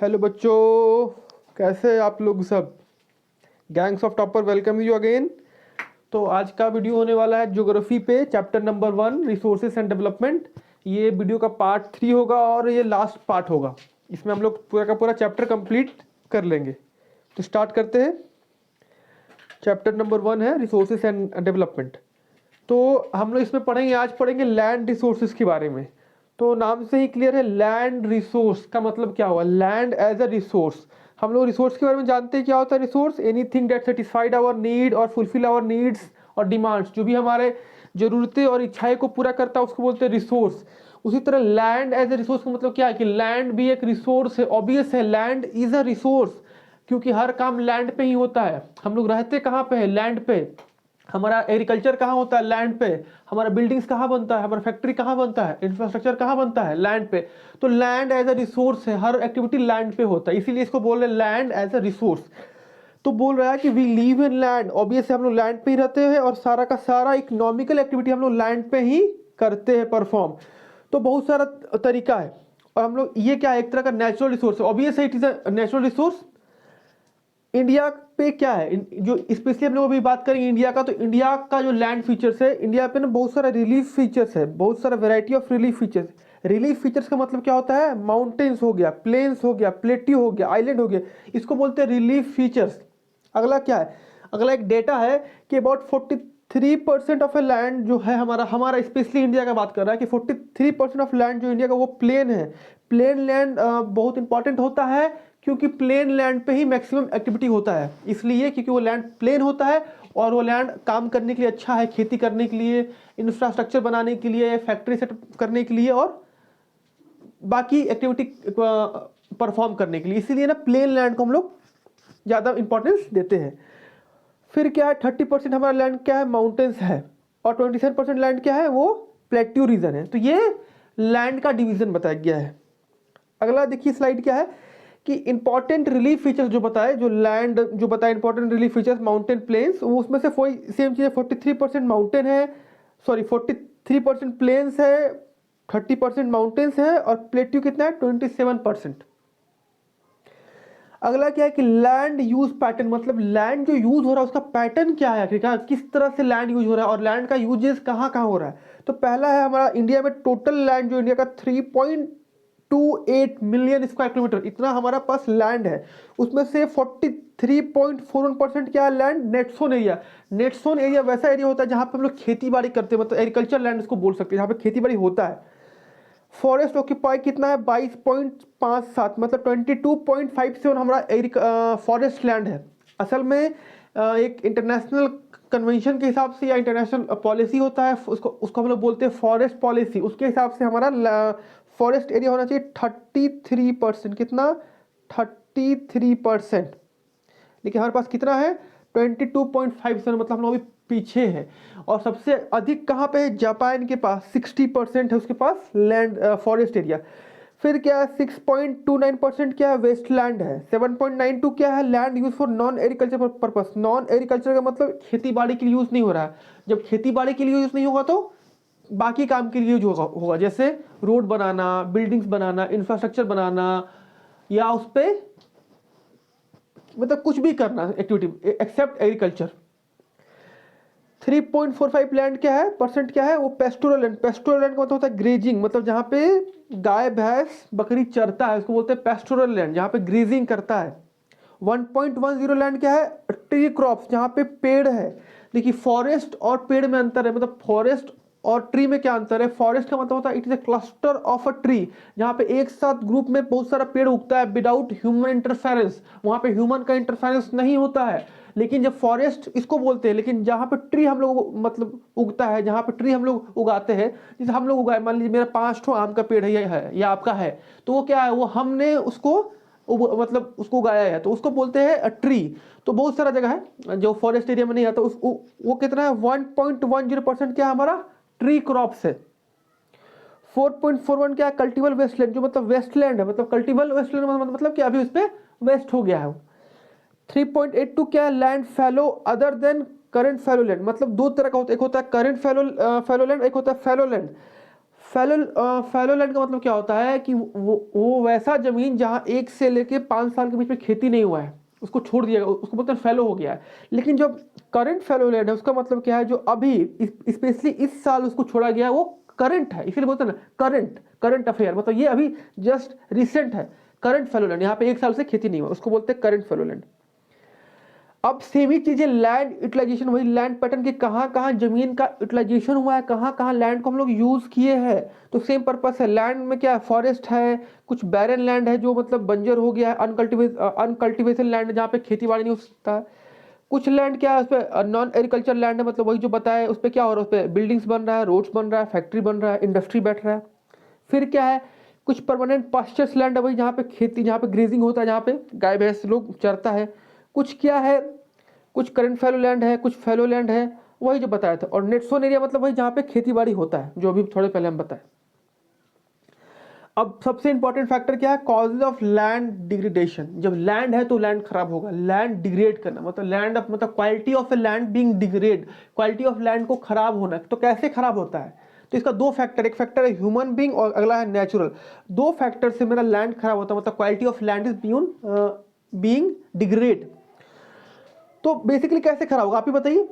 Hello बच्चों, कैसे आप लोग सब। Gangs of topper welcome you again. तो आज का वीडियो होने वाला है ज्योग्राफी पे, chapter number 1 resources and development. ये वीडियो का पार्ट 3 होगा और ये लास्ट पार्ट होगा। इसमें हम लोग पूरा का पूरा चैप्टर कंप्लीट कर लेंगे। तो स्टार्ट करते हैं। चैप्टर नंबर 1 है रिसोर्सेज एंड डेवलपमेंट। तो हम लोग इसमें पढ़ेंगे, आज पढ़ेंगे लैंड रिसोर्सेज के बारे में। तो नाम से ही क्लियर है, लैंड रिसोर्स का मतलब क्या हुआ, लैंड एज अ रिसोर्स। हम लोग रिसोर्स के बारे में जानते हैं क्या होता है resource, anything that satisfied our need और फुलफिल आवर नीड्स और डिमांड्स, जो भी हमारे जरूरतें और इच्छाएं को पूरा करता है उसको बोलते हैं रिसोर्स। उसी तरह लैंड एज ए रिसोर्स का मतलब क्या है कि लैंड भी एक रिसोर्स है। ऑब्वियस है, लैंड इज अ रिसोर्स, क्योंकि हर काम लैंड पे ही होता है। हम लोग रहते कहाँ पे है, लैंड पे। हमारा एग्रीकल्चर कहाँ होता है, लैंड पे। हमारा बिल्डिंग्स कहाँ बनता है, हमारा फैक्ट्री कहाँ बनता है, इंफ्रास्ट्रक्चर कहाँ बनता है, लैंड पे। तो लैंड एज अ रिसोर्स है, हर एक्टिविटी लैंड पे होता है, इसीलिए इसको बोल रहे हैं लैंड एज अ रिसोर्स। तो बोल रहा है कि we live in land, obviously हम लोग लैंड पे ही रहते हैं और सारा का सारा इकोनॉमिकल एक्टिविटी हम लोग लैंड पे ही करते हैं परफॉर्म। तो बहुत सारा तरीका है। और हम लोग ये क्या है, एक तरह का नेचुरल रिसोर्स है, ऑब्वियस है it is a natural resource. India पे क्या है, जो स्पेशली हम लोग अभी बात करेंगे इंडिया का, तो इंडिया का जो लैंड फीचर्स है, इंडिया पे ना बहुत सारा रिलीफ फीचर्स है, बहुत सारा variety of relief features. Relief features का मतलब क्या होता है, माउंटेन्स हो गया, प्लेन्स हो गया, प्लेट्यू हो गया, आइलैंड हो गया, इसको बोलते हैं रिलीफ फीचर्स। अगला क्या है, अगला एक डेटा है कि अबाउट 43% ऑफ ए लैंड जो है हमारा हमारा स्पेशली इंडिया का बात कर रहा है कि 43% ऑफ लैंड जो इंडिया का वो प्लेन है। प्लेन लैंड बहुत इंपॉर्टेंट होता है, क्योंकि प्लेन लैंड पे ही मैक्सिमम एक्टिविटी होता है, इसलिए क्योंकि वो लैंड प्लेन होता है और वो लैंड काम करने के लिए अच्छा है, खेती करने के लिए, इंफ्रास्ट्रक्चर बनाने के लिए, फैक्ट्री सेट करने के लिए और बाकी एक्टिविटी परफॉर्म करने के लिए, इसीलिए ना प्लेन लैंड को हम लोग ज़्यादा इंपॉर्टेंस देते हैं। फिर क्या है, 30% हमारा लैंड क्या है, माउंटेन्स है, और 27% लैंड क्या है, वो प्लेट्यू रीजन है। तो ये लैंड का डिवीजन बताया गया है। अगला देखिए स्लाइड क्या है कि इंपॉर्टेंट रिलीफ फीचर्स जो बताए, जो लैंड जो बताए important relief features, mountain plains, वो उसमें से सेम चीज़ है, 43% माउंटेन है, सॉरी 43% प्लेन्स है, 30% माउंटेन्स है और प्लेट्यू कितना है, 27%। अगला क्या है कि लैंड यूज पैटर्न, मतलब लैंड जो यूज हो रहा है उसका पैटर्न क्या है, आखिरकार किस तरह से लैंड यूज हो रहा है और लैंड का यूजेस कहाँ कहाँ हो रहा है। तो पहला है हमारा इंडिया में टोटल लैंड, जो इंडिया का 3.28 मिलियन स्क्वायर किलोमीटर इतना हमारा पास लैंड है। उसमें से 43.41% क्या है लैंड नेटसोन एरिया। नेटसोन एरिया वैसा एरिया होता है जहाँ पे हम लोग खेती बाड़ी करते हैं, मतलब एग्रीकल्चर लैंड इसको बोल सकते हैं, जहाँ पे खेती बाड़ी होता है। फॉरेस्ट ऑक्यूपाई कितना है, 22.57, मतलब 22.57 हमारा फॉरेस्ट लैंड है। असल में एक इंटरनेशनल कन्वेंशन के हिसाब से या इंटरनेशनल पॉलिसी होता है, उसको उसको हम लोग बोलते हैं फॉरेस्ट पॉलिसी। उसके हिसाब से हमारा फॉरेस्ट एरिया होना चाहिए 33%, कितना, 33%। लेकिन हमारे पास कितना है, 22.57, मतलब हम लोग अभी पीछे है। और सबसे अधिक कहाँ पे है, जापान के पास 60% है उसके पास लैंड फॉरेस्ट एरिया। फिर क्या है, 6.29% क्या है, वेस्ट लैंड है। 7.92 क्या है, land use for non agriculture purpose. Non agriculture का मतलब खेती बाड़ी के लिए यूज नहीं हो रहा है। जब खेती बाड़ी के लिए यूज नहीं होगा तो बाकी काम के लिए यूज होगा, जैसे रोड बनाना, बिल्डिंग्स बनाना, इंफ्रास्ट्रक्चर बनाना, या उस पर मतलब कुछ भी करना एक्टिविटी एक्सेप्ट एग्रीकल्चर। 3.45 लैंड क्या है, परसेंट क्या है, वो पेस्टोरल लैंड। पेस्टोरल लैंड का मतलब होता है ग्रेजिंग, मतलब जहाँ पे गाय भैंस बकरी चरता है उसको बोलते हैं पेस्टोरल लैंड, जहाँ पे ग्रेजिंग करता है। 1.10 लैंड क्या है, ट्री क्रॉप्स, जहाँ पे पेड़ है। देखिए फॉरेस्ट और पेड़ में अंतर है, मतलब फॉरेस्ट और ट्री में क्या अंतर है। फॉरेस्ट का मतलब होता है it is a cluster of a tree, जहाँ पे एक साथ ग्रुप में बहुत सारा पेड़ उगता है विदाउट ह्यूमन इंटरफेरेंस, वहाँ पे ह्यूमन का इंटरफेरेंस नहीं होता है। लेकिन जब फॉरेस्ट इसको बोलते हैं, लेकिन जहाँ पे ट्री हम लोग मतलब उगता है, जहाँ पे ट्री हम लोग उगाते हैं, जैसे हम लोग उगाए, मान लीजिए मेरा 5 ठो आम का पेड़ है या आपका है, तो वो क्या है, वो हमने उसको मतलब उसको उगाया है, तो उसको बोलते हैं ट्री। तो बहुत सारा जगह है जो फॉरेस्ट एरिया में नहीं आता, वो कितना है, 1.10% क्या है हमारा, ट्री क्रॉप्स है। 4.41 क्या है, कल्टीबल वेस्टलैंड, जो मतलब वेस्टलैंड है, मतलब कल्टीबल वेस्टलैंड मतलब कि अभी उस पर वेस्ट हो गया है। 3.82 क्या है, land fallow other than current fallow land, मतलब दो तरह का होता है, एक होता है करंट फैलो लैंड, एक होता है फैलो लैंड। फैलो लैंड का मतलब क्या होता है कि वो वैसा जमीन जहाँ 1 से लेके 5 साल के बीच में खेती नहीं हुआ है, उसको छोड़ दिया गया, उसको बोलते हैं फैलो हो गया है। लेकिन जब करंट फैलो लैंड है उसका मतलब क्या है, जो अभी स्पेशली इस साल उसको छोड़ा गया है वो करंट है, इसीलिए बोलते हैं ना करंट, करंट अफेयर, मतलब ये अभी जस्ट रिसेंट है। करंट फैलो लैंड, यहाँ पे 1 साल से खेती नहीं हुआ, उसको बोलते हैं करंट फैलो लैंड। अब सेम ही चीजें लैंड यूटिलाइजेशन, वही लैंड पैटर्न के कहाँ कहाँ जमीन का यूटिलाइजेशन हुआ है, कहाँ कहाँ लैंड को हम लोग यूज किए हैं, तो सेम पर्पस है। लैंड में क्या है, फॉरेस्ट है, कुछ बैरन लैंड है जो मतलब बंजर हो गया है, अनकल्टिवेशन लैंड जहाँ पे खेती बाड़ी नहीं हो सकता है। कुछ लैंड क्या है, उस पर नॉन एग्रीकल्चर लैंड है, मतलब वही जो बताया उस पर क्या हो रहा है, उस पर बिल्डिंग्स बन रहा है, रोड्स बन रहा है, फैक्ट्री बन रहा है, इंडस्ट्री बैठ रहा है। फिर क्या है, कुछ परमानेंट पास्चर्स लैंड है, वही जहाँ पे खेती, जहाँ पे ग्रेजिंग होता है, जहाँ पे गाय भैंस लोग चरता है। कुछ क्या है, कुछ करंट फैलो लैंड है, कुछ फैलो लैंड है, वही जो बताया था। और नेट सोन एरिया मतलब वही जहाँ पे खेती बाड़ी होता है, जो अभी थोड़े पहले हम बताए। अब सबसे इंपॉर्टेंट फैक्टर क्या है, कॉजेज ऑफ लैंड डिग्रेडेशन। जब लैंड है तो लैंड खराब होगा, लैंड डिग्रेड करना मतलब लैंड मतलब quality of a land being degrade, quality of land को खराब होना। तो कैसे खराब होता है, तो इसका दो फैक्टर, एक फैक्टर है ह्यूमन बीइंग और अगला है नेचुरल। दो फैक्टर से मेरा लैंड खराब होता है, मतलब quality of land is being degrade. तो बेसिकली कैसे खराब होगा आप ही बताइए।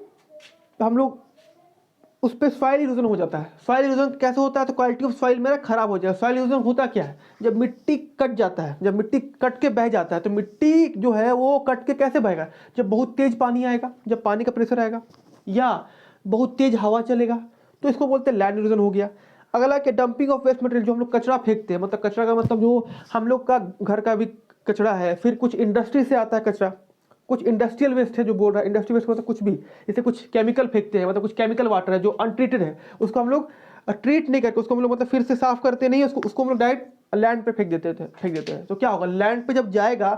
हम लोग उस पर सॉइल इरोजन हो जाता है। सॉइल इरोजन कैसे होता है, तो क्वालिटी ऑफ सॉइल मेरा खराब हो जाएगा। सॉइल इरोजन होता क्या है, जब मिट्टी कट जाता है, जब मिट्टी कट के बह जाता है, तो मिट्टी जो है वो कट के कैसे बहेगा, जब बहुत तेज पानी आएगा, जब पानी का प्रेशर आएगा, या बहुत तेज हवा चलेगा, तो इसको बोलते हैं लैंड इरोजन हो गया। अगला क्या, डंपिंग ऑफ वेस्ट मटेरियल, जो हम लोग कचरा फेंकते हैं, मतलब कचरा का मतलब जो हम लोग का घर का भी कचरा है, फिर कुछ इंडस्ट्री से आता है कचरा, कुछ इंडस्ट्रियल वेस्ट है जो बोल रहा है, इंडस्ट्रियल वेस्ट मतलब कुछ भी, जैसे कुछ केमिकल फेंकते हैं, मतलब कुछ केमिकल वाटर है जो अनट्रीटेड है, उसको हम लोग ट्रीट नहीं करके, उसको हम लोग मतलब फिर से साफ करते नहीं है, उसको हम लोग डायरेक्ट लैंड पे फेंक देते हैं। तो क्या होगा, लैंड पे जब जाएगा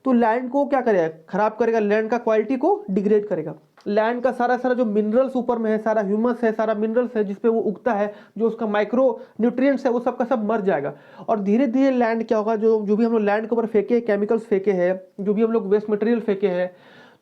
तो लैंड को क्या करेगा, खराब करेगा, लैंड का क्वालिटी को डिग्रेड करेगा। लैंड का सारा सारा जो मिनरल्स ऊपर में है, सारा ह्यूमस है, सारा मिनरल्स है जिसपे वो उगता है, जो उसका माइक्रो न्यूट्रिएंट्स है, वो सब का सब मर जाएगा। और धीरे धीरे लैंड क्या होगा, जो जो भी हम लोग लैंड के ऊपर फेंके, केमिकल्स फेंके हैं, जो भी हम लोग वेस्ट मटेरियल फेंके हैं,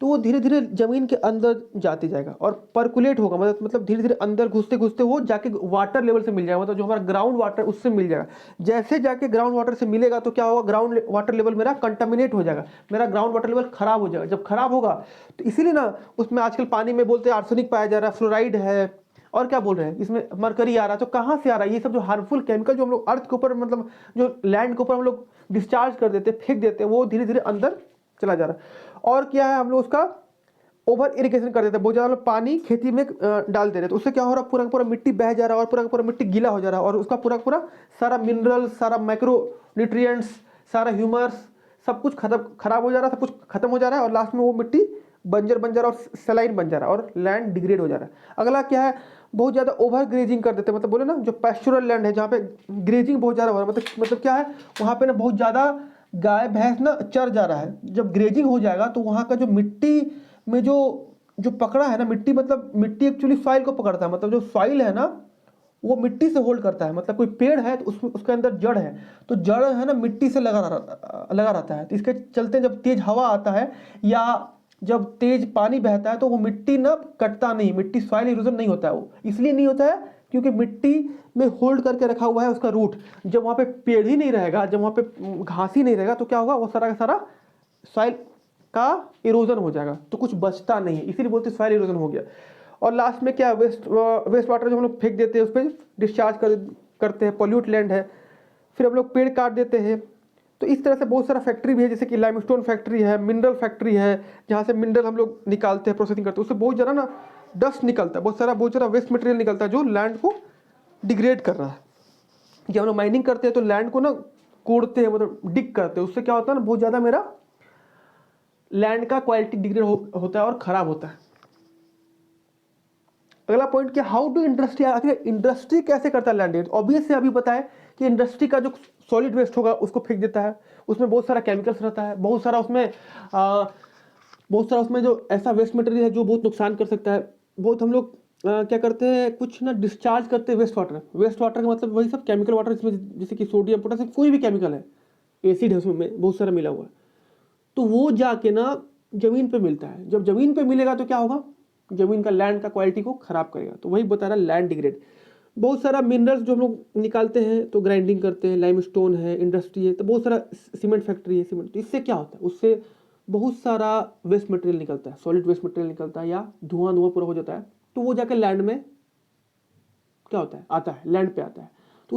तो वो धीरे धीरे जमीन के अंदर जाते जाएगा और पर्कुलेट होगा, मतलब धीरे धीरे अंदर घुसते घुसते वो जाके वाटर लेवल से मिल जाएगा, मतलब जो हमारा ग्राउंड वाटर उससे मिल जाएगा। जैसे जाके ग्राउंड वाटर से मिलेगा तो क्या होगा, ग्राउंड वाटर लेवल मेरा कंटामिनेट हो जाएगा, मेरा ग्राउंड वाटर लेवल खराब हो जाएगा। जब खराब होगा तो इसीलिए ना उसमें आजकल पानी में बोलते हैं आर्सेनिक पाया जा रहा है, फ्लोराइड है, और क्या बोल रहे हैं, इसमें मरकरी आ रहा है। तो कहाँ से आ रहा है ये सब, जो हार्मफुल केमिकल जो हम लोग अर्थ के ऊपर, मतलब जो लैंड के ऊपर हम लोग डिस्चार्ज कर देते, फेंक देते हैं, वो धीरे धीरे अंदर चला जा रहा है। और क्या है, हम लोग उसका ओवर इरिगेशन कर देते हैं, बहुत ज़्यादा पानी खेती में डाल दे रहे हैं, तो उससे क्या हो रहा है, पूरा का पूरा मिट्टी बह जा रहा है और पूरा का पूरा मिट्टी गीला हो जा रहा है, और उसका पूरा का पूरा सारा मिनरल, सारा माइक्रो न्यूट्रिएंट्स, सारा ह्यूमर्स, सब कुछ खराब हो जा रहा है, सब कुछ खत्म हो जा रहा है, और लास्ट में वो मिट्टी बंजर बन जा रहा है और सलाइन बन जा रहा है और लैंड डिग्रेड हो जा रहा है। अगला क्या है, बहुत ज़्यादा ओवर ग्रेजिंग कर देते हैं, मतलब बोले ना जो पैस्चुरल लैंड है जहाँ पे ग्रेजिंग बहुत ज़्यादा हो रहा है, मतलब क्या है, वहाँ पे ना बहुत ज़्यादा गाय भैंस ना चर जा रहा है। जब ग्रेजिंग हो जाएगा तो वहाँ का जो मिट्टी में जो जो पकड़ा है ना, मिट्टी मतलब मिट्टी एक्चुअली सॉइल को पकड़ता है, मतलब जो सॉइल है ना वो मिट्टी से होल्ड करता है। मतलब कोई पेड़ है तो उसमें उसके अंदर जड़ है, तो जड़ है ना मिट्टी से लगा रहता है, तो इसके चलते जब तेज हवा आता है या जब तेज पानी बहता है तो वो मिट्टी ना कटता नहीं, मिट्टी सॉइल इरोजन नहीं होता है। वो इसलिए नहीं होता है क्योंकि मिट्टी में होल्ड करके रखा हुआ है उसका रूट। जब वहाँ पे पेड़ ही नहीं रहेगा, जब वहाँ पे घास ही नहीं रहेगा, तो क्या होगा, वो सारा का सारा सॉइल का इरोजन हो जाएगा, तो कुछ बचता नहीं है, इसीलिए बोलते सॉइल इरोजन हो गया। और लास्ट में क्या, वेस्ट वाटर जो हम लोग फेंक देते हैं उस पर डिस्चार्ज करते हैं, पॉल्यूट लैंड है। फिर हम लोग पेड़ काट देते हैं। तो इस तरह से बहुत सारा फैक्ट्री भी है, जैसे कि लाइमस्टोन फैक्ट्री है, मिनरल फैक्ट्री है, जहाँ से मिनरल हम लोग निकालते हैं, प्रोसेसिंग करते हैं, उससे बहुत ज़्यादा ना डस्ट निकलता है, बहुत सारा वेस्ट मटेरियल निकलता है जो लैंड को डिग्रेड कर रहा है। जब हम लोग माइनिंग करते हैं तो लैंड को ना कोड़ते हैं, मतलब डिग करते हैं, उससे क्या होता है ना, बहुत ज़्यादा मेरा लैंड का क्वालिटी डिग्रेड होता है और खराब होता है। अगला पॉइंट क्या, हाउ डू इंडस्ट्री, आखिर इंडस्ट्री कैसे करता है लैंड डिग्रेड। ऑब्वियस से अभी पता है कि इंडस्ट्री का जो सॉलिड वेस्ट होगा उसको फेंक देता है, उसमें बहुत सारा केमिकल्स रहता है, बहुत सारा उसमें जो ऐसा वेस्ट मटेरियल है जो बहुत नुकसान कर सकता है। बहुत हम लोग क्या करते हैं, कुछ ना डिस्चार्ज करते हैं वेस्ट वाटर का मतलब वही सब केमिकल वाटर, इसमें जैसे कि सोडियम पोटेशियम कोई भी केमिकल है, एसिड है उसमें बहुत सारा मिला हुआ है, तो वो जाके ना जमीन पे मिलता है। जब जमीन पे मिलेगा तो क्या होगा, जमीन का लैंड का क्वालिटी को खराब करेगा, तो वही बता रहा है लैंड डिग्रेड। बहुत सारा मिनरल्स जो हम लोग निकालते हैं तो ग्राइंडिंग करते हैं, लाइमस्टोन है, इंडस्ट्री है, तो बहुत सारा सीमेंट फैक्ट्री है, सीमेंट, तो इससे क्या होता है, उससे बहुत सारा वेस्ट मटेरियल निकलता है, सॉलिड वेस्ट मटेरियल निकलता है या धुआं धुआं पूरा हो जाता है, तो वो जाकर लैंड में क्या होता है, आता है, लैंड पे आता है, तो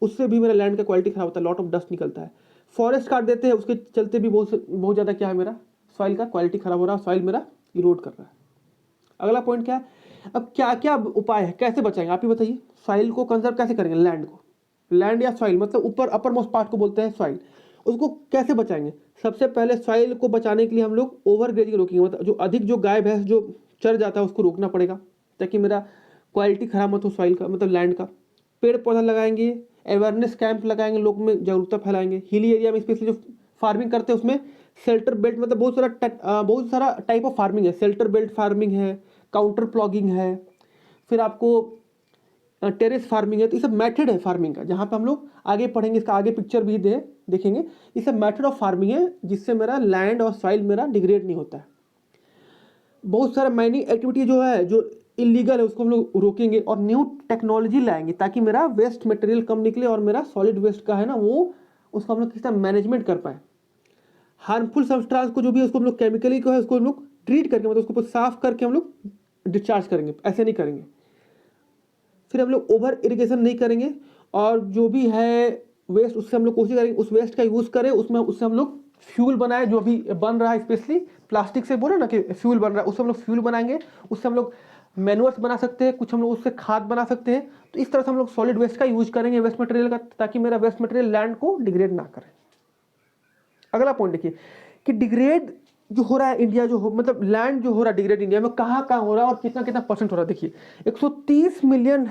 उससे भी मेरा लैंड का क्वालिटी खराब होता है, लॉट ऑफ डस्ट निकलता है। फॉरेस्ट काट देते हैं, उसके चलते भी बहुत ज़्यादा क्या है, मेरा सॉइल का क्वालिटी खराब हो रहा है, सॉइल मेरा इरोड कर रहा है। अगला पॉइंट क्या है, अब क्या क्या उपाय है, कैसे बचाएंगे आप ही बताइए। सॉइल को कंजर्व कैसे करेंगे, लैंड को, लैंड या सॉइल मतलब ऊपर अपर मोस्ट पार्ट को बोलते हैं सॉइल, उसको कैसे बचाएंगे। सबसे पहले सॉइल को बचाने के लिए हम लोग ओवर ग्रेजिंग रोकेंगे, मतलब जो अधिक जो गाय भैंस जो चर जाता है उसको रोकना पड़ेगा, ताकि मेरा क्वालिटी खराब मत हो सॉइल का, मतलब लैंड का। पेड़ पौधा लगाएंगे, अवेयरनेस कैंप लगाएंगे, लोग में जागरूकता फैलाएंगे। हिली एरिया में स्पेशली जो फार्मिंग करते हैं उसमें शेल्टर बेल्ट, मतलब बहुत सारा टाइप ऑफ फार्मिंग है, शेल्टर बेल्ट फार्मिंग है, काउंटर प्लॉगिंग है, फिर आपको टेरेस फार्मिंग है, तो ये सब मेथड है फार्मिंग का, जहाँ पे हम लोग आगे पढ़ेंगे, इसका आगे पिक्चर भी देखेंगे। ये सब मेथड ऑफ फार्मिंग है जिससे मेरा लैंड और सॉइल मेरा डिग्रेड नहीं होता है। बहुत सारा माइनिंग एक्टिविटी जो है, जो इलीगल है, उसको हम लोग रोकेंगे और न्यू टेक्नोलॉजी लाएंगे, ताकि मेरा वेस्ट मटेरियल कम निकले और मेरा सॉलिड वेस्ट का है ना, वो उसको हम लोग किस तरह मैनेजमेंट कर पाए। हार्मफुल सब्सटेंस को जो भी है उसको हम लोग केमिकली को है उसको हम लोग ट्रीट करके, मतलब उसको साफ करके हम लोग डिस्चार्ज करेंगे, ऐसे नहीं करेंगे। फिर हम लोग ओवर इरिगेशन नहीं करेंगे, और जो भी है वेस्ट उससे हम लोग कोशिश करेंगे उस वेस्ट का यूज़ करें, उससे हम लोग फ्यूल बनाए, जो भी बन रहा है स्पेशली प्लास्टिक से, बोले ना कि फ्यूल बन रहा है, उससे हम लोग फ्यूल बनाएंगे, उससे हम लोग मैनुअर्स बना सकते हैं, कुछ हम लोग उससे खाद बना सकते हैं। तो इस तरह से हम लोग सॉलिड वेस्ट का यूज करेंगे, वेस्ट मटेरियल का, ताकि मेरा वेस्ट मटेरियल लैंड को डिग्रेड ना करे। अगला पॉइंट देखिए कि डिग्रेड जो हो रहा है इंडिया, जो हो मतलब लैंड जो हो रहा है डिग्रेड इंडिया में, कहाँ कहाँ हो रहा है और कितना कितना परसेंट हो रहा है। देखिए 130 मिलियन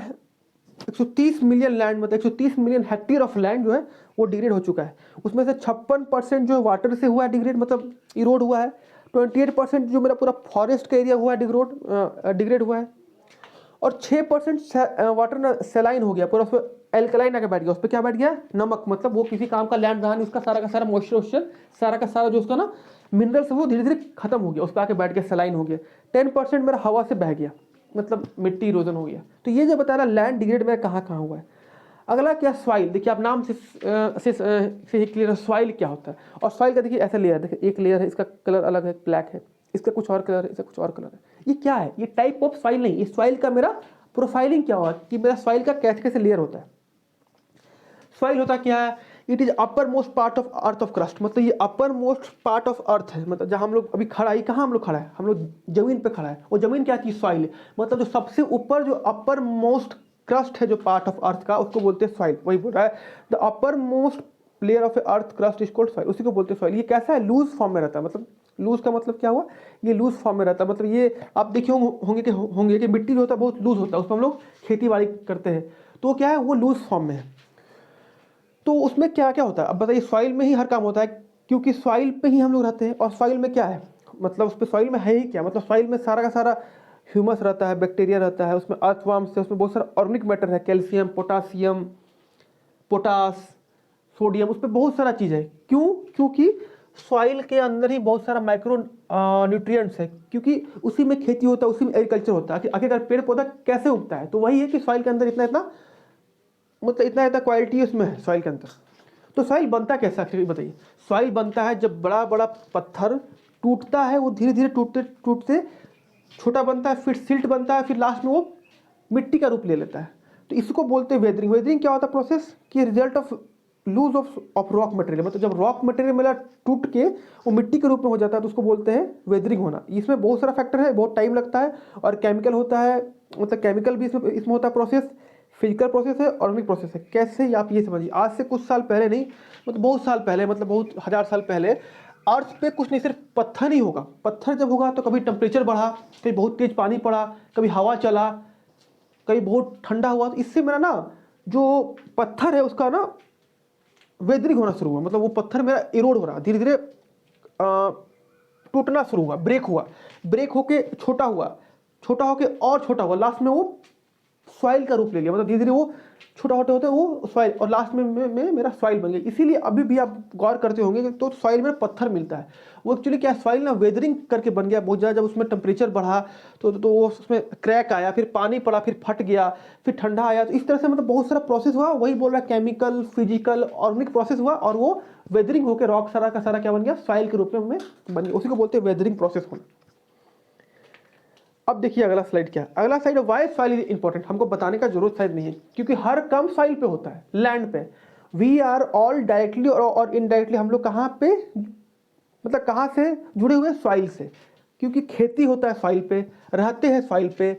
लैंड, मतलब 130 मिलियन हेक्टेयर ऑफ लैंड जो है वो डिग्रेड हो चुका है। उसमें से 56% जो वाटर से हुआ है डिग्रेड, मतलब इरोड हुआ है। 28% जो मेरा पूरा फॉरेस्ट का एरिया हुआ है डिग्रेड हुआ है। और 6% वाटर ना सेलाइन हो गया पूरा, उस पर एल्कलाइन आके बैठ गया, उस पर क्या बैठ गया, नमक, मतलब वो किसी काम का लैंड रहा नहीं, उसका सारा का सारा मॉइस्चर, सारा का सारा जो उसका ना मिनरल्स वो धीरे धीरे खत्म हो गया, उस पर आके बैठ गया, सेलाइन हो गया। 10% मेरा हवा से बह गया, मतलब मिट्टी इरोजन हो गया। तो ये जो बता रहा लैंड डिग्रेड मेरा कहाँ कहाँ हुआ है। अगला क्या, सॉइल। देखिए आप नाम से ही क्लियर है सॉइल क्या होता है। और सॉइल का देखिए ऐसा लेयर, देखिए एक लेयर है, इसका कलर अलग है, ब्लैक है, इसका कुछ और कलर है, इसका कुछ और कलर है। ये क्या है, ये टाइप ऑफ सॉइल नहीं, ये सॉइल का मेरा प्रोफाइलिंग क्या हुआ कि मेरा सॉइल का कैसे कैसे लेयर होता है। सॉइल होता क्या है, it is upper most part of earth of crust, मतलब ये upper most part of earth है, मतलब जहाँ हम लोग अभी खड़ा है, कहाँ हम लोग खड़ा है, हम लोग जमीन पे खड़ा है। वो जमीन क्या चीज, सॉइल है, मतलब जो सबसे ऊपर जो अपर मोस्ट क्रस्ट है जो पार्ट ऑफ अर्थ का, उसको बोलते हैं सॉइल। वही बोल रहा है the upper most layer of earth crust is called soil, उसी को बोलते हैं सॉइल। ये कैसा है, लूज फॉर्म में रहता है, मतलब लूज का मतलब क्या हुआ, ये लूज फॉर्म में रहता है, मतलब ये आप देखे होंगे कि मिट्टी जो होता है बहुत लूज होता है, उसमें हम लोग खेती बाड़ी करते हैं, तो क्या है वो लूज फॉर्म में है। तो उसमें क्या क्या होता है, अब बताइए, सॉइल में ही हर काम होता है, क्योंकि सॉइल पे ही हम लोग रहते हैं। और सॉइल में क्या है, मतलब उस पर सॉइल में है ही क्या, मतलब सॉइल में सारा का सारा ह्यूमस रहता है, बैक्टीरिया रहता है, उसमें अर्थवर्म्स है, उसमें बहुत सारा ऑर्गेनिक मैटर है, कैल्शियम, पोटासियम, पोटास, सोडियम, उस पर बहुत सारा चीज़ है। क्यों, क्योंकि सॉइल के अंदर ही बहुत सारा माइक्रो न्यूट्रिएंट्स है, क्योंकि उसी में खेती होता है, उसी में एग्रीकल्चर होता है। आखिर पेड़ पौधा कैसे उगता है, तो वही है कि सॉइल के अंदर इतना इतना, मतलब इतना इतना क्वालिटी उसमें है सॉइल के अंदर। तो सॉइल बनता कैसा है बताइए। सॉइल बनता है जब बड़ा बड़ा पत्थर टूटता है, वो धीरे धीरे टूटते टूटते छोटा बनता है, फिर सिल्ट बनता है, फिर लास्ट में वो मिट्टी का रूप ले लेता है। तो इसको बोलते हैं वेदरिंग। वेदरिंग क्या होता है प्रोसेस, कि result of loose of rock material, मतलब जब रॉक मटेरियल मेरा टूट के वो मिट्टी के रूप में हो जाता है तो उसको बोलते हैं वेदरिंग होना। इसमें बहुत सारा फैक्टर है, बहुत टाइम लगता है, और केमिकल होता है, मतलब केमिकल भी इसमें होता है प्रोसेस, फिजिकल प्रोसेस है, ऑर्गेनिक प्रोसेस है। कैसे, आप ये समझिए, आज से कुछ साल पहले नहीं, मतलब बहुत साल पहले, मतलब बहुत हजार साल पहले अर्थ पे कुछ नहीं, सिर्फ पत्थर ही होगा। पत्थर जब होगा तो कभी टेम्परेचर बढ़ा, कभी बहुत तेज पानी पड़ा, कभी हवा चला, कभी बहुत ठंडा हुआ, तो इससे मेरा ना जो पत्थर है उसका ना वेदरिंग होना शुरू हुआ, मतलब वो पत्थर मेरा इरोड हो रहा, धीरे धीरे टूटना शुरू हुआ, ब्रेक होके छोटा हुआ, छोटा होके और छोटा हुआ, लास्ट में वो सॉइल का रूप ले लिया, मतलब धीरे धीरे वो छोटा छोटे होते हैं वो सॉइल, और लास्ट में मेरा सॉइल बन गया। इसीलिए अभी भी आप गौर करते होंगे तो सॉइल में पत्थर मिलता है, वो एक्चुअली क्या सॉइल ना वेदरिंग करके बन गया बहुत ज़्यादा। जब उसमें टेम्परेचर बढ़ा तो वो उसमें क्रैक आया, फिर पानी पड़ा, फिर फट गया, फिर ठंडा आया। तो इस तरह से मतलब बहुत सारा प्रोसेस हुआ, वही बोल रहा है केमिकल, फिजिकल, ऑर्गेनिक प्रोसेस हुआ, और वो वेदरिंग होकर रॉक सारा का सारा क्या बन गया, सॉइल के रूप में हमें बन गया। उसी को बोलते हैं वेदरिंग प्रोसेस होना। अब देखिए अगला स्लाइड क्या है। अगला slide why soil is important. हमको बताने का जरूरत शायद नहीं है, क्योंकि हर काम सॉइल पे होता है, लैंड पे। वी आर ऑल डायरेक्टली और इनडायरेक्टली हम लोग कहाँ पे, मतलब कहाँ से जुड़े हुए, सॉइल से। क्योंकि खेती होता है सॉइल पे, रहते हैं सॉइल पे,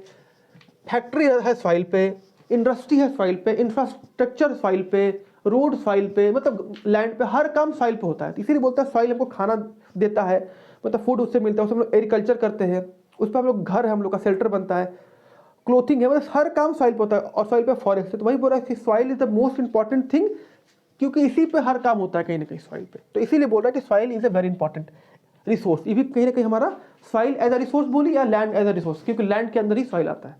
फैक्ट्री है सॉइल पे, इंडस्ट्री है सॉइल पे, इंफ्रास्ट्रक्चर सॉइल पे, रोड सॉइल पे, मतलब लैंड पे हर काम सॉइल पे होता है। इसीलिए बोलता है सॉइल हमको खाना देता है, मतलब फूड उससे मिलता है, उससे हम लोग एग्रीकल्चर करते हैं, उस पर हम लोग घर है, हम लोग का शेल्टर बनता है, क्लोथिंग है, मतलब हर काम सॉइल पे होता है। और सॉइल पे फॉरेस्ट है। तो वही बोल रहा है कि soil is the most important thing, क्योंकि इसी पे हर काम होता है कहीं ना कहीं सॉइल पे। तो इसीलिए बोल रहा है कि soil is a very important resource. ये भी कहीं ना कहीं हमारा सॉइल एज अ रिसोर्स बोली, या लैंड एज अ रिसोर्स, क्योंकि लैंड के अंदर ही सॉइल आता है।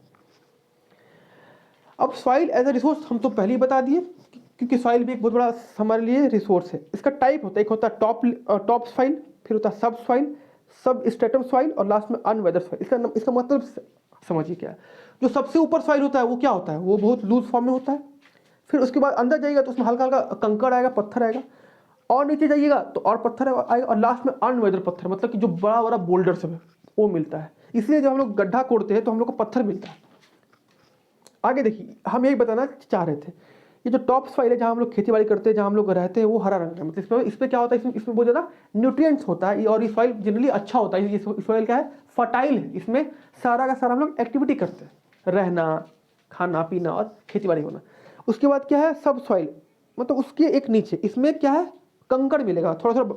अब सॉइल एज अ रिसोर्स हम तो पहले ही बता दिए, क्योंकि सॉइल भी एक बहुत बड़ा हमारे लिए रिसोर्स है। इसका टाइप होता है, एक होता है टॉप सॉइल, फिर होता है सब सॉइल, सब स्ट्रेटम सॉइल, और लास्ट में अनवेदर सॉइल। इसका मतलब समझिए क्या है। जो सबसे ऊपर सॉइल होता है वो क्या होता है, वो बहुत लूज फॉर्म में होता है। फिर उसके बाद अंदर जाइएगा तो उसमें हल्का हल्का कंकड़ आएगा, पत्थर आएगा, और नीचे जाइएगा तो और पत्थर आएगा, और लास्ट में अनवेदर पत्थर, मतलब कि जो बड़ा बड़ा बोल्डर सब है वो मिलता है। इसलिए जब हम लोग गड्ढा कोड़ते हैं तो हम लोग को पत्थर मिलता है। आगे देखिए, हम यही बताना चाह रहे थे, ये जो टॉप सॉइल है, जहाँ हम लोग खेती बाड़ी करते हैं, जहाँ हम लोग रहते हैं, वो हरा रंग का है। मतलब इस पे क्या होता है, इसमें बहुत ज़्यादा न्यूट्रिएंट्स होता है, और ये सॉइल जनरली अच्छा होता है। ये सॉइल क्या है, फर्टाइल है। इसमें सारा का सारा हम लोग एक्टिविटी करते हैं, रहना, खाना पीना और खेती बाड़ी होना। उसके बाद क्या है, सब सॉइल, मतलब उसके एक नीचे इसमें क्या है, कंकड़ मिलेगा, थोड़ा थोड़ा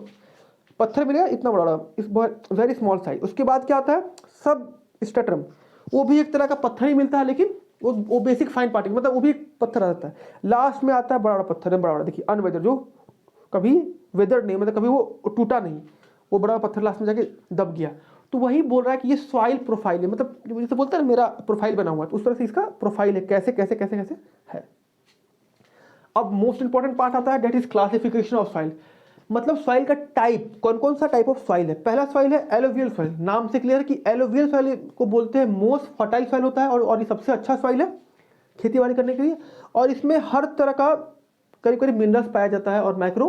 पत्थर मिलेगा, इतना बड़ा बड़ा, इस वेरी स्मॉल साइज। उसके बाद क्या आता है, सब स्ट्रेटम, वो भी एक तरह का पत्थर ही मिलता है, लेकिन वो बेसिक फाइन पार्टिकल, मतलब वो भी एक पत्थर आता है। लास्ट में आता है बड़ा बड़ा पत्थर है, बड़ा बड़ा, देखिए अनवेदर, जो कभी वेदर नहीं, मतलब कभी वो टूटा नहीं, वो बड़ा पत्थर लास्ट में जाके दब गया। तो वही बोल रहा है कि ये सॉइल प्रोफाइल है, मतलब जैसे बोलता है मेरा प्रोफाइल बना हुआ है, तो उस तरह से इसका प्रोफाइल है, कैसे कैसे कैसे कैसे है। अब मोस्ट इंपॉर्टेंट पार्ट आता है, that is classification of soil. मतलब सॉइल का टाइप, कौन कौन सा टाइप ऑफ सॉइल है। पहला सॉइल है एलोवियल सॉइल। नाम से क्लियर कि एलोवियल सॉइल को बोलते हैं मोस्ट फर्टाइल सॉइल होता है, और ये सबसे अच्छा सॉइल है खेती बाड़ी करने के लिए। और इसमें हर तरह का करीब करीब मिनरल्स पाया जाता है और माइक्रो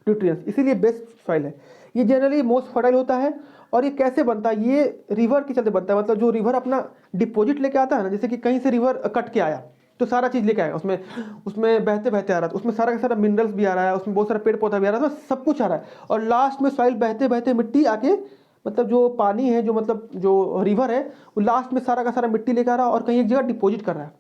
न्यूट्रिएंट्स, इसीलिए बेस्ट सॉइल है। ये जनरली मोस्ट फर्टाइल होता है। और ये कैसे बनता है, ये रिवर के चलते बनता है। मतलब जो रिवर अपना डिपॉजिट लेके आता है ना, जैसे कि कहीं से रिवर कट के आया तो सारा चीज़ लेके आएगा, उसमें बहते बहते आ रहा है, तो उसमें सारा का सारा मिनरल्स भी आ रहा है, उसमें बहुत सारा पेड़ पौधा भी आ रहा है, तो सब कुछ आ रहा है। और लास्ट में सॉइल बहते बहते मिट्टी आके, मतलब जो पानी है, जो मतलब जो रिवर है, वो लास्ट में सारा का सारा मिट्टी लेकर आ रहा है और कहीं एक जगह डिपॉजिट कर रहा है।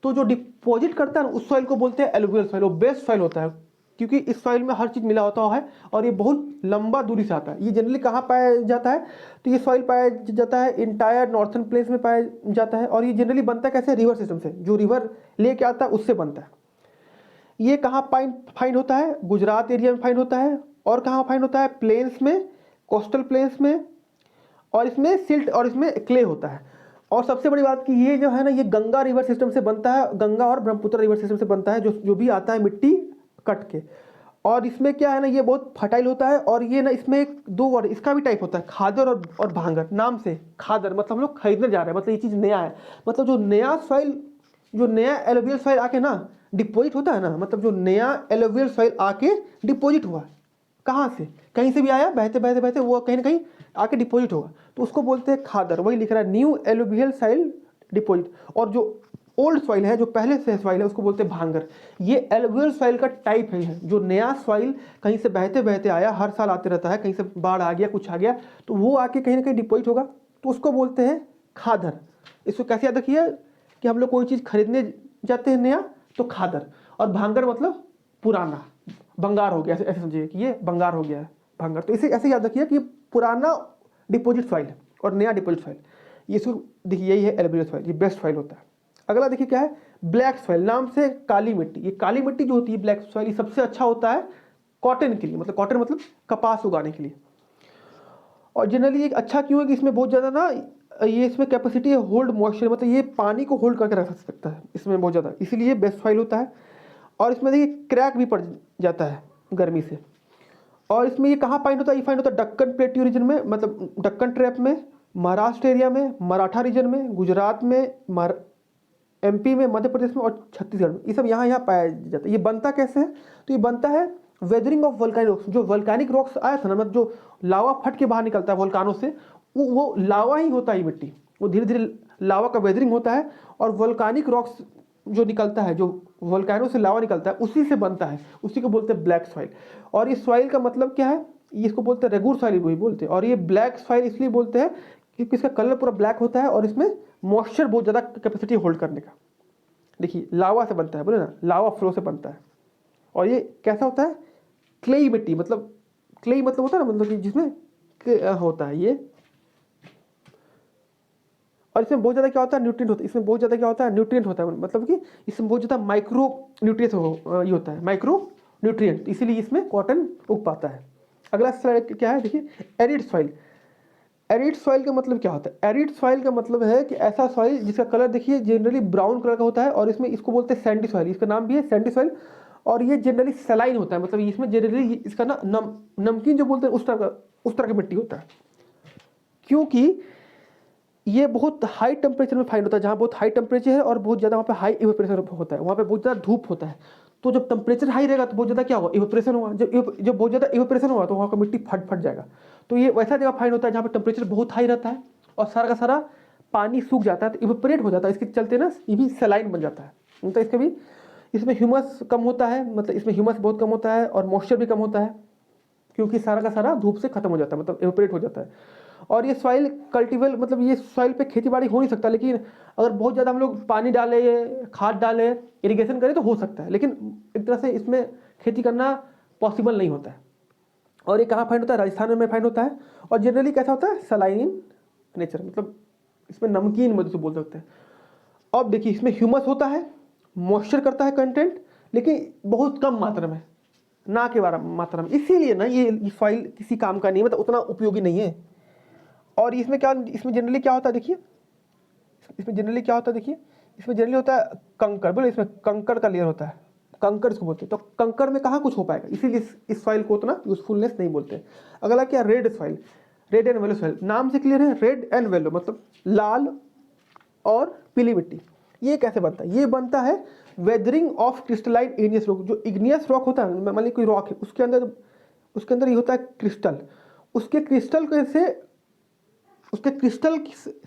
तो जो डिपॉजिट करता है उस सॉइल को बोलते हैं एलुवियल सॉइल। वो बेस्ट सॉइल होता है, क्योंकि इस सॉइल में हर चीज़ मिला होता है, और ये बहुत लंबा दूरी से आता है। ये जनरली कहाँ पाया जाता है, तो ये सॉइल पाया जाता है इंटायर नॉर्थन प्लेन्स में पाया जाता है। और ये जनरली बनता है कैसे, रिवर सिस्टम से, जो रिवर लेके आता है उससे बनता है। ये कहाँ फाइंड होता है, गुजरात एरिया में फाइंड होता है। और कहाँ फाइंड होता है, प्लेन्स में, कोस्टल प्लेन्स में, और इसमें सिल्ट और इसमें क्ले होता है। और सबसे बड़ी बात कि ये जो है ना, ये गंगा रिवर सिस्टम से बनता है, गंगा और ब्रह्मपुत्र रिवर सिस्टम से बनता है, जो भी आता है मिट्टी कट के। और इसमें क्या है ना, ये बहुत फर्टाइल होता है। और ये ना, इसमें एक दो वर्ड इसका भी टाइप होता है, खादर और भांगर। नाम से खादर मतलब हम लोग खरीदने जा रहे हैं, मतलब ये चीज़ नया है। मतलब जो नया सॉइल, जो नया एलोवियल सॉइल आके ना डिपॉजिट होता है ना, मतलब जो नया एलोवियल सॉइल आके डिपॉजिट हुआ, कहाँ से, कहीं से भी आया, बहते बहते बहते वो कहीं ना कहीं आके डिपॉजिट होगा, तो उसको बोलते हैं खादर। वही लिख रहा है, न्यू एलोवियल सॉइल डिपॉजिट। और जो ओल्ड सॉइल है, जो पहले से सॉइल है, उसको बोलते हैं भांगर। ये एलोवियल सॉइल का टाइप है। जो नया सॉइल कहीं से बहते बहते आया, हर साल आते रहता है, कहीं से बाढ़ आ गया, कुछ आ गया, तो वो आके कहीं ना कहीं डिपॉजिट होगा, तो उसको बोलते हैं खादर। इसको कैसे याद रखिए कि हम लोग कोई चीज़ खरीदने जाते हैं नया, तो खादर। और भांगर मतलब पुराना, बंगार हो गया, ऐसे समझिए कि ये बंगार हो गया है, भांगर। तो इसे ऐसे याद रखिए कि पुराना डिपॉजिट सॉइल और नया डिपॉजिट सॉइल, ये इसको देखिए, यही है एलोवियल सॉइल, ये बेस्ट सॉइल होता है। अगला देखिए क्या है, ब्लैक सॉइल। नाम से काली मिट्टी। ये काली मिट्टी जो होती है, ब्लैक सॉइल, ये सबसे अच्छा होता है कॉटन के लिए, मतलब कॉटन मतलब कपास उगाने के लिए। और जनरली एक अच्छा क्यों है कि इसमें बहुत ज़्यादा ना ये इसमें कैपेसिटी है होल्ड मॉइस्चर, मतलब ये पानी को होल्ड करके रख सकता है इसमें बहुत ज़्यादा, इसीलिए बेस्ट सॉइल होता है। और इसमें देखिए क्रैक भी पड़ जाता है गर्मी से। और इसमें ये कहाँ फाइंड होता है, ये फाइंड होता है दक्कन प्लेट्यू रीजन में, मतलब दक्कन ट्रैप में, महाराष्ट्र एरिया में, मराठा रीजन में, गुजरात में, एमपी में, मध्य प्रदेश में और छत्तीसगढ़ में, ये सब यहाँ पाया जाता है। ये बनता कैसे है, तो ये बनता है वेदरिंग ऑफ वोल्केनिक रॉक्स। जो वोल्केनिक रॉक्स आया था ना, मतलब जो लावा फट के बाहर निकलता है वोल्कानों से, वो लावा ही होता है, ये मिट्टी वो धीरे धीरे लावा का वेदरिंग होता है, और वोल्केनिक रॉक्स जो निकलता है, जो वोल्केनो से लावा निकलता है, उसी से बनता है, उसी को बोलते हैं ब्लैक सॉइल। और इस सॉइल का मतलब क्या है, इसको बोलते हैं रेगुर सॉइल भी बोलते हैं। और ये ब्लैक सॉइल इसलिए बोलते हैं क्योंकि इसका कलर पूरा ब्लैक होता है और इसमें मॉइस्चर बहुत ज़्यादा कैपेसिटी होल्ड करने का। देखिए लावा से बनता है, बोले ना, लावा फ्लो से बनता है। और ये कैसा होता है, क्लेई मिट्टी, मतलब क्लेई मतलब होता है ना, मतलब कि जिसमें होता है ये। और इसमें बहुत ज़्यादा क्या होता है, न्यूट्रिएंट होता है, इसमें बहुत ज़्यादा क्या होता है, न्यूट्रिएंट होता है, मतलब कि इसमें बहुत ज़्यादा माइक्रो न्यूट्रिएंट ये होता है, माइक्रो न्यूट्रिएंट, इसीलिए इसमें कॉटन उग पाता है। अगला स्लाइड क्या है, देखिए एरिड सॉइल। एरिड सॉइल का मतलब क्या होता है, एरिड सॉइल का मतलब है कि ऐसा सॉइल जिसका कलर देखिए जनरली ब्राउन कलर का होता है, और इसमें इसको बोलते हैं सैंडी सॉइल, इसका नाम भी है सैंडी सॉइल। और ये जनरली सलाइन होता है, मतलब इसमें जनरली इसका ना नमकीन जो बोलते हैं उस तरह का मिट्टी होता है, क्योंकि ये बहुत हाई टेम्परेचर में फाइंड होता है। जहाँ बहुत हाई टेम्परेचर है और बहुत ज़्यादा वहाँ पे हाई इवेपोरेशन होता है, वहाँ पे बहुत ज़्यादा धूप होता है। तो जब टेम्परेचर हाई रहेगा तो बहुत ज़्यादा क्या होगा, इवेपोरेशन होगा। जब बहुत ज़्यादा इवेपोरेशन होगा तो वहाँ का मिट्टी फट जाएगा। तो ये वैसा जगह फाइंड होता है जहाँ पे टेम्परेचर बहुत हाई रहता है और सारा का सारा पानी सूख जाता है, तो इवेपोरेट हो जाता है। इसके चलते ना ये भी सलाइन बन जाता है। मतलब इसका भी, इसमें ह्यूमस कम होता है, मतलब इसमें ह्यूमस बहुत कम होता है और मॉइस्चर भी कम होता है, क्योंकि सारा का सारा धूप से खत्म हो जाता है, मतलब इवेपोरेट हो जाता है। और ये सॉइल कल्टिवेबल, मतलब ये सॉइल पे खेती बाड़ी हो नहीं सकता, लेकिन अगर बहुत ज़्यादा हम लोग पानी डालें, खाद डालें, इरिगेशन करें तो हो सकता है, लेकिन एक तरह से इसमें खेती करना पॉसिबल नहीं होता है। और ये कहाँ फाइंड होता है, राजस्थान में फाइंड होता है। और जनरली कैसा होता है, सलाइन नेचर, मतलब इसमें नमकीन मधु से बोल सकते हैं। अब देखिए इसमें ह्यूमस होता है, मॉइस्चर करता है कंटेंट, लेकिन बहुत कम मात्रा में, ना के मात्रा में, इसीलिए ना ये सॉइल किसी काम का नहीं है, मतलब उतना उपयोगी नहीं है। और इसमें जनरली क्या होता है, देखिए इसमें जनरली क्या होता है, देखिए इसमें जनरली होता है कंकर, बोले इसमें कंकर का लेयर होता है, कंकर इसको बोलते हैं। तो कंकर में कहाँ कुछ हो पाएगा, इसीलिए इस सॉइल को उतना यूजफुलनेस नहीं बोलते। अगला क्या, red soil, red and yellow soil, नाम से क्लियर है, रेड एंड येलो मतलब लाल और पीली मिट्टी। ये कैसे बनता है, ये बनता है weathering of crystalline igneous rock. जो इग्नियस रॉक होता है, मान लीजिए कोई रॉक है, उसके अंदर ये होता है क्रिस्टल, उसके क्रिस्टल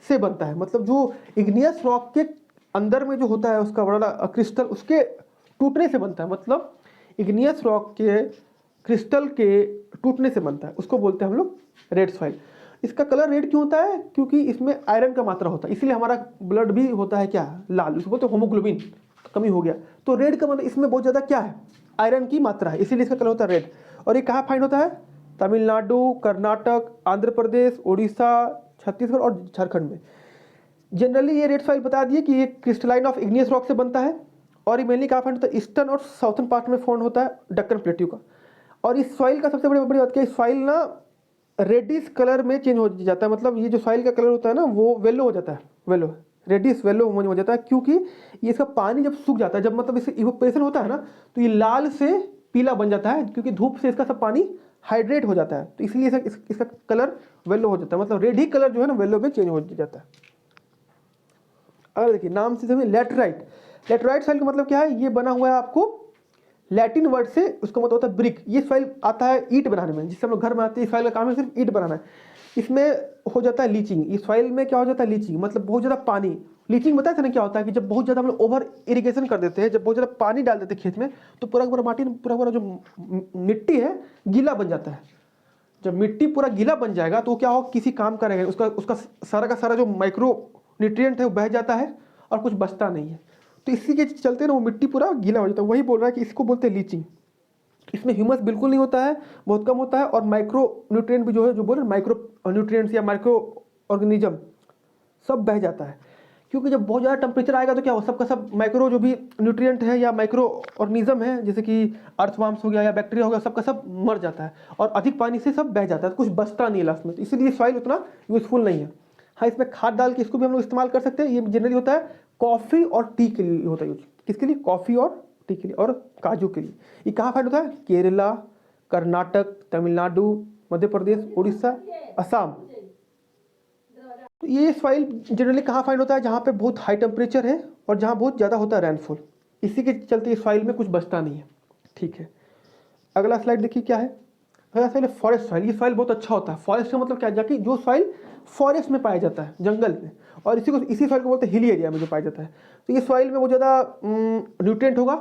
से बनता है। मतलब जो इग्नियस रॉक के अंदर में जो होता है उसका बड़ा क्रिस्टल, उसके टूटने से बनता है। मतलब इग्नियस रॉक के क्रिस्टल के टूटने से बनता है, उसको बोलते हैं हम लोग रेड सॉइल। इसका कलर रेड क्यों होता है, क्योंकि इसमें आयरन का मात्रा होता है, इसलिए हमारा ब्लड भी होता है क्या, लाल, उसको बोलते हैं होमोग्लोबिन कमी हो गया। तो रेड का मतलब इसमें बहुत ज़्यादा क्या है, आयरन की मात्रा है, इसीलिए इसका कलर होता है रेड। और ये कहाँ फाइंड होता है, तमिलनाडु, कर्नाटक, आंध्र प्रदेश, उड़ीसा, छत्तीसगढ़ और झारखंड में। जनरली ये रेड सॉइल बता दिए कि ये क्रिस्टलाइन ऑफ इग्नियस रॉक से बनता है। और ये मेनली कहाँ फाइंड होता है, ईस्टर्न और साउथर्न पार्ट में फाउंड होता है, दक्कन प्लेट्यू का। और इस सॉइल का सबसे बड़ी बात क्या है, सॉइल ना रेडिश कलर में चेंज हो जाता है। मतलब ये जो सॉइल का कलर होता है ना, वो येलो हो जाता है, येलो रेडिश येलो हो जाता है, क्योंकि ये इसका पानी जब सूख जाता है, जब मतलब इससे इवेपोरेशन होता है ना, तो ये लाल से पीला बन जाता है, क्योंकि धूप से इसका सब पानी हाइड्रेट हो जाता है, तो इसलिए इसका कलर येलो हो जाता है। मतलब रेड ही कलर जो है ना येलो में चेंज हो जाता है। अगर देखिए नाम से समझिए, लेटराइट, लेटराइट सॉइल का मतलब क्या है, ये बना हुआ है आपको लैटिन वर्ड से, उसका मतलब होता है ब्रिक। ये सॉइल आता है ईंट बनाने में, जिससे हम लोग घर बनाते हैं। इस सॉइल का काम है सिर्फ ईंट बनाना है। इसमें हो जाता है लीचिंग, इस सॉइल में क्या हो जाता है, लीचिंग मतलब बहुत ज़्यादा पानी। लीचिंग बताया था ना क्या होता है, कि जब बहुत ज़्यादा हम लोग ओवर इरिगेशन कर देते हैं, जब बहुत ज़्यादा पानी डाल देते हैं खेत में, तो पूरा माटी, पूरा जो मिट्टी है गीला बन जाता है। जब मिट्टी पूरा गीला बन जाएगा तो क्या हो, किसी काम का रहेगा, उसका सारा का सारा जो माइक्रो न्यूट्रिएंट है वो बह जाता है और कुछ बचता नहीं है। तो इसी के चलते ना वो मिट्टी पूरा गीला हो जाता है। वही बोल रहा है कि इसको बोलते हैं लीचिंग। इसमें ह्यूमस बिल्कुल नहीं होता है, बहुत कम होता है, और माइक्रो न्यूट्रिएंट भी जो है, जो बोल रहे हैं माइक्रो न्यूट्रिएंट्स या माइक्रो ऑर्गेनिज्म, सब बह जाता है। क्योंकि जब बहुत ज़्यादा टेम्परेचर आएगा तो क्या हो, सबका सब माइक्रो जो भी न्यूट्रिएंट है या माइक्रो ऑर्गेनिज्म है, जैसे कि अर्थवर्म्स हो गया या बैक्टीरिया हो गया, सबका सब मर जाता है और अधिक पानी से सब बह जाता है, तो कुछ बचता नहीं है लास्ट में। तो इसीलिए सॉइल उतना यूजफुल नहीं है। हाँ, इसमें खाद डाल के इसको भी हम लोग इस्तेमाल कर सकते हैं। ये जनरली होता है कॉफ़ी और टी के लिए होता है यूज। किसके लिए? कॉफ़ी और टी के लिए और काजू के लिए। ये कहाँ फाइंड होता है? केरला, कर्नाटक, तमिलनाडु, मध्य प्रदेश, उड़ीसा, असम। तो ये सॉइल जनरली कहाँ फाइंड होता है? जहाँ पे बहुत हाई टेम्परेचर है और जहाँ बहुत ज़्यादा होता है रेनफॉल। इसी के चलते इस सॉइल में कुछ बचता नहीं है। ठीक है, अगला स्लाइड देखिए क्या है। अगला सॉइल है फॉरेस्ट सॉइल। ये सॉइल बहुत अच्छा होता है। फॉरेस्ट का मतलब क्या है? जाकि जो सॉइल फॉरेस्ट में पाया जाता है, जंगल में, और इसी सॉइल को बोलते हैं हिली एरिया में जो पाया जाता है। तो ये सॉइल में बहुत ज़्यादा न्यूट्रिएंट होगा,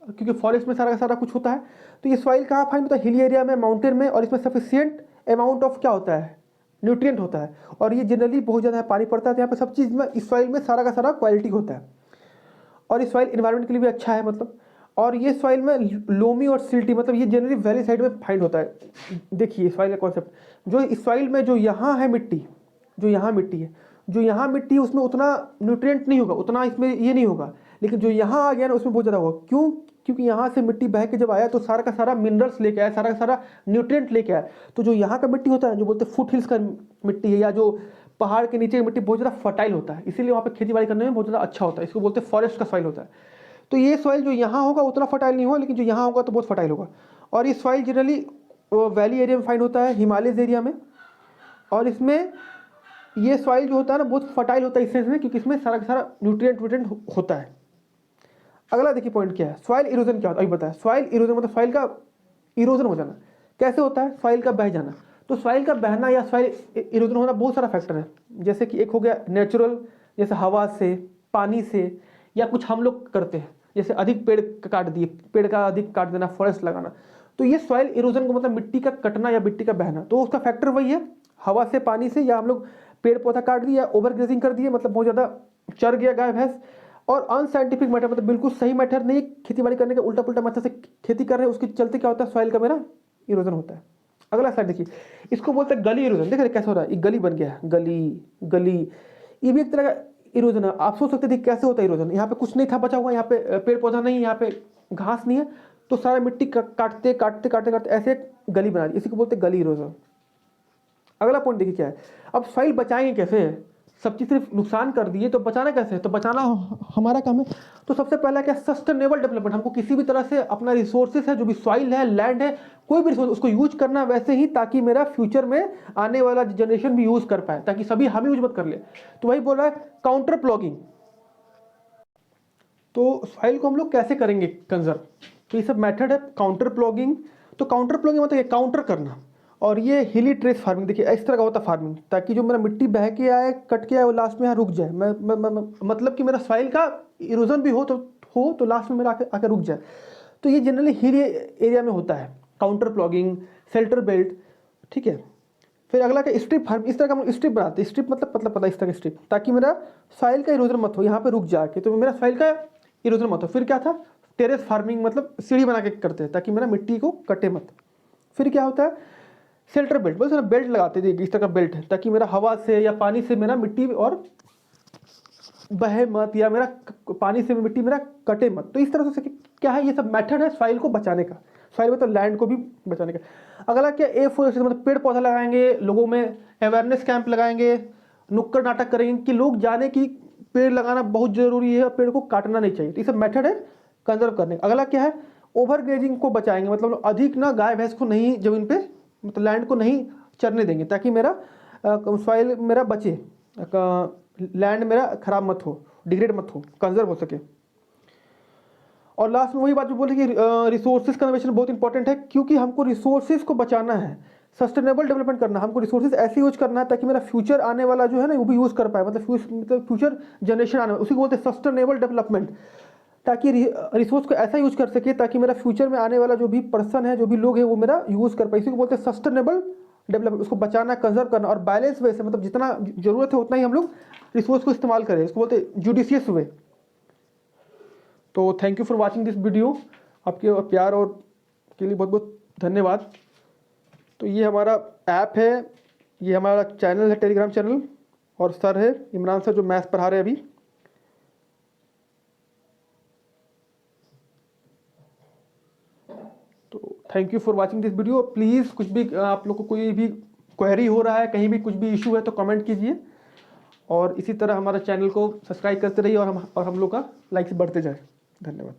क्योंकि फॉरेस्ट में सारा का सारा कुछ होता है। तो ये सॉइल कहाँ फाइंड होता है? हिली एरिया में, माउंटेन में, और इसमें सफिशियंट अमाउंट ऑफ क्या होता है? न्यूट्रिएंट होता है। और ये जनरली बहुत ज़्यादा पानी पड़ता है, तो यहाँ पे सब चीज़ में इस सॉइल में सारा का सारा क्वालिटी होता है। और इस सॉइल इन्वायरमेंट के लिए भी अच्छा है मतलब। और ये सॉइल में लोमी और सिल्टी, मतलब ये जनरली वैली साइड में फाइंड होता है। देखिए सॉइल का कॉन्सेप्ट, जो इस सॉइल में जो यहाँ है मिट्टी, जो यहाँ मिट्टी है, जो यहाँ मिट्टी है उसमें उतना न्यूट्रिएंट नहीं होगा, उतना इसमें ये नहीं होगा। लेकिन जो यहाँ आ गया ना उसमें बहुत ज़्यादा होगा। क्यों? क्योंकि यहाँ से मिट्टी बह के जब आया तो सारा का सारा मिनरल्स लेके आया, सारा का सारा न्यूट्रिएंट लेके आया। तो जो यहाँ का मिट्टी होता है, जो बोलते हैं फुट हिल्स का मिट्टी है, या जो पहाड़ के नीचे की मिट्टी, बहुत ज़्यादा फर्टाइल होता है, इसीलिए वहाँ पे खेती बाड़ी करने में बहुत ज़्यादा अच्छा होता है। इसको बोलते हैं फॉरेस्ट का सॉइल होता है। तो ये सॉइल जो यहाँ होगा उतना फर्टाइल नहीं होगा, लेकिन जो यहाँ होगा तो बहुत फर्टाइल होगा। और ये सॉइल जनरली वैली एरिया में फाइंड होता है, हिमालयस एरिया में। और इसमें ये सॉइल जो होता है ना बहुत फर्टाइल होता है इस सेंस में, क्योंकि इसमें सारा का सारा न्यूट्रिएंट होता है। अगला देखिए पॉइंट क्या है, सॉइल इरोजन क्या होता है। अभी बताया सॉइल इरोजन मतलब सॉइल का इरोजन हो जाना। कैसे होता है? सॉइल का बह जाना। तो सॉइल का बहना या सॉइल इरोजन होना बहुत सारा फैक्टर है। जैसे कि एक हो गया नेचुरल, जैसे हवा से, पानी से, या कुछ हम लोग करते हैं, जैसे अधिक पेड़ काट दिए, पेड़ का अधिक काट देना, फॉरेस्ट लगाना। तो ये सॉइल इरोजन को मतलब मिट्टी का कटना या मिट्टी का बहना। तो उसका फैक्टर वही है, हवा से, पानी से, या हम लोग पेड़ पौधा काट दिया, ओवर ग्रेजिंग कर दिए, मतलब बहुत ज़्यादा चर गया गाय भैंस। और अनसाइंटिफिक मैटर, मतलब बिल्कुल सही मैटर नहीं, खेती बाड़ी करने के उल्टा पुल्टा मैथड से खेती कर रहे हैं, उसके चलते क्या होता है? सॉइल का मेरा इरोजन होता है। अगला स्लाइड देखिए, इसको बोलते हैं गली इरोजन। देख रहे कैसे हो रहा है? ये गली बन गया है, गली। ये भी एक तरह का इरोजन है। आप सोच सकते थे कैसे होता है इरोजन। यहाँ पे कुछ नहीं था बचा हुआ, यहाँ पे पेड़ पौधा नहीं, यहाँ पे घास नहीं है, तो सारा मिट्टी काटते काटते काटते काटते ऐसे एक गली बना दी, इसी को बोलते हैं गली इरोजन। अगला पॉइंट देखिए क्या है, अब सॉइल बचाएंगे कैसे? सब चीज़ सिर्फ नुकसान कर दिए तो बचाना कैसे? तो बचाना हमारा काम है। तो सबसे पहला क्या? Sustainable development. हमको किसी भी तरह से अपना रिसोर्सेज है, जो भी सॉइल है, लैंड है, कोई भी रिसोर्स, उसको यूज करना वैसे ही ताकि मेरा फ्यूचर में आने वाला जनरेशन भी यूज कर पाए, ताकि सभी हम यूज मत कर ले। तो वही बोल रहा है काउंटर प्लॉगिंग। तो सॉइल को हम लोग कैसे करेंगे कंजर्व? तो ये सब मेथड है काउंटर प्लॉगिंग। तो काउंटर प्लॉगिंग मतलब काउंटर करना। और ये हिली ट्रेस फार्मिंग, देखिए इस तरह का होता है फार्मिंग, ताकि जो मेरा मिट्टी बह के आए, कट के आए, वो लास्ट में यहाँ रुक जाए। मतलब कि मेरा सॉइल का इरोजन भी हो तो लास्ट में मेरा आकर रुक जाए। तो ये जनरली हिली एरिया में होता है, काउंटर प्लॉगिंग, शेल्टर बेल्ट। ठीक है, फिर अगला क्या? Strip farming. इस तरह का हम स्ट्रिप बनाते हैं। स्ट्रिप मतलब पतला पतला इस तरह का स्ट्रिप, ताकि मेरा सॉइल का इरोजन मत हो, यहाँ पे रुक जाके, तो मेरा सॉइल का इरोजन मत हो। फिर क्या था? टेरेस फार्मिंग, मतलब सीढ़ी बना के करते हैं ताकि मेरा मिट्टी को कटे मत। फिर क्या होता है? शेल्टर बेल्ट, बोलते हैं ना, बेल्ट लगाते थे, इस तरह का बेल्ट है, ताकि मेरा हवा से या पानी से मेरा मिट्टी और बहे मत, या मेरा पानी से मिट्टी मेरा कटे मत। तो इस तरह से क्या है? ये सब मेथड है सॉइल को बचाने का, सॉइल मतलब लैंड को भी बचाने का। अगला क्या? एफोरेस्टेशन, मतलब पेड़ पौधा लगाएंगे, लोगों में अवेयरनेस कैंप लगाएंगे, नुक्कड़ नाटक करेंगे कि लोग जाने की पेड़ लगाना बहुत जरूरी है, पेड़ को काटना नहीं चाहिए। तो ये सब मेथड है कंजर्व करने का। अगला क्या है? ओवर ग्रेजिंग को बचाएंगे, मतलब अधिक ना गाय भैंस को नहीं जमीन पे, मतलब लैंड को नहीं चरने देंगे, ताकि मेरा सॉइल मेरा बचे, लैंड मेरा खराब मत हो, डिग्रेड मत हो, कंजर्व हो सके। और लास्ट में वही बात जो बोले कि रिसोर्सेज कंजर्वेशन बहुत इंपॉर्टेंट है, क्योंकि हमको रिसोर्सेज को बचाना है, सस्टेनेबल डेवलपमेंट करना। हमको रिसोर्सेज ऐसे यूज करना है ताकि मेरा फ्यूचर आने वाला जो है ना वो भी यूज कर पाए, मतलब फ्यूचर जनरेशन आने वाला, उसी को बोलते हैं सस्टेनेबल डेवलपमेंट। ताकि रिसोर्स को ऐसा यूज कर सके ताकि मेरा फ्यूचर में आने वाला जो भी पर्सन है, जो भी लोग हैं, वो मेरा यूज कर पाए। इसी को बोलते हैं सस्टेनेबल डेवलपमेंट। उसको बचाना, कंजर्व करना, और बैलेंस वे से, मतलब जितना जरूरत है उतना ही हम लोग रिसोर्स को इस्तेमाल करें। इसको बोलते हैं जुडिशियस वे। तो thank you for watching this video. आपके प्यार और के लिए बहुत बहुत धन्यवाद। तो ये हमारा ऐप है, ये हमारा चैनल है, टेलीग्राम चैनल, और सर है इमरान सर जो मैथ्स पढ़ा रहे हैं अभी। तो thank you for watching this video. Please कुछ भी आप लोग को कोई भी क्वेरी हो रहा है, कहीं भी कुछ भी इशू है तो कमेंट कीजिए, और इसी तरह हमारा चैनल को सब्सक्राइब करते रहिए और हम लोग का लाइक्स बढ़ते जाए। धन्यवाद।